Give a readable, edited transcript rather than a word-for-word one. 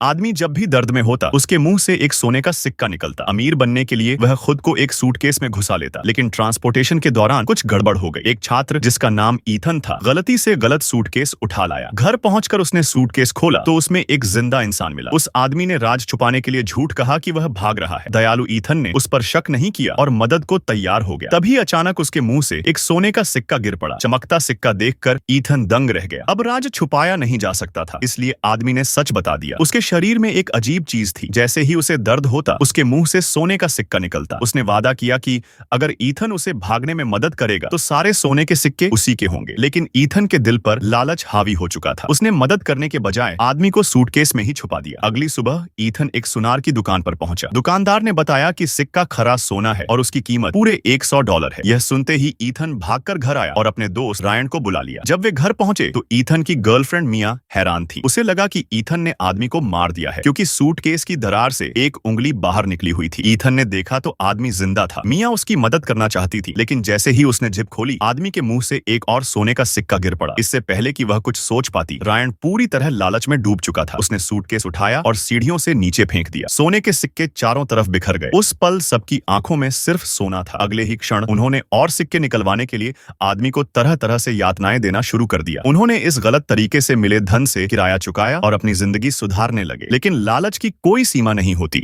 आदमी जब भी दर्द में होता उसके मुंह से एक सोने का सिक्का निकलता। अमीर बनने के लिए वह खुद को एक सूटकेस में घुसा लेता, लेकिन ट्रांसपोर्टेशन के दौरान कुछ गड़बड़ हो गई। एक छात्र जिसका नाम ईथन था गलती से गलत सूटकेस उठा लाया। घर पहुंचकर उसने सूटकेस खोला तो उसमें एक जिंदा इंसान मिला। उस आदमी ने राज छुपाने के लिए झूठ कहा कि वह भाग रहा है। दयालु ईथन ने उस पर शक नहीं किया और मदद को तैयार हो गया। तभी अचानक उसके मुंह से एक सोने का सिक्का गिर पड़ा। चमकता सिक्का देखकर ईथन दंग रह गया। अब राज छुपाया नहीं जा सकता था, इसलिए आदमी ने सच बता दिया। उसके शरीर में एक अजीब चीज थी। जैसे ही उसे दर्द होता उसके मुंह से सोने का सिक्का निकलता। उसने वादा किया कि अगर ईथन उसे भागने में मदद करेगा तो सारे सोने के सिक्के उसी के होंगे। लेकिन ईथन के दिल पर लालच हावी हो चुका था। उसने मदद करने के बजाय आदमी को सूटकेस में ही छुपा दिया। अगली सुबह ईथन एक सुनार की दुकान पर पहुंचा। दुकानदार ने बताया कि सिक्का खरा सोना है और उसकी कीमत पूरे $100 है। यह सुनते ही ईथन भागकर घर आया और अपने दोस्त रायन को बुला लिया। जब वे घर पहुंचे तो ईथन की गर्लफ्रेंड मिया हैरान थी। उसे लगा कि ईथन ने आदमी को मार दिया है, क्योंकि सूटकेस की दरार से एक उंगली बाहर निकली हुई थी। ईथन ने देखा तो आदमी जिंदा था। मिया उसकी मदद करना चाहती थी, लेकिन जैसे ही उसने जिप खोली आदमी के मुंह से एक और सोने का सिक्का गिर पड़ा। इससे पहले कि वह कुछ सोच पाती, रायन पूरी तरह लालच में डूब चुका था। उसने सूटकेस उठाया और सीढ़ियों से नीचे फेंक दिया। सोने के सिक्के चारों तरफ बिखर गए। उस पल सबकी आंखों में सिर्फ सोना था। अगले ही क्षण उन्होंने और सिक्के निकलवाने के लिए आदमी को तरह तरह से यातनाएं देना शुरू कर दिया। उन्होंने इस गलत तरीके से मिले धन से किराया चुकाया और अपनी जिंदगी सुधारने लगे। लेकिन लालच की कोई सीमा नहीं होती।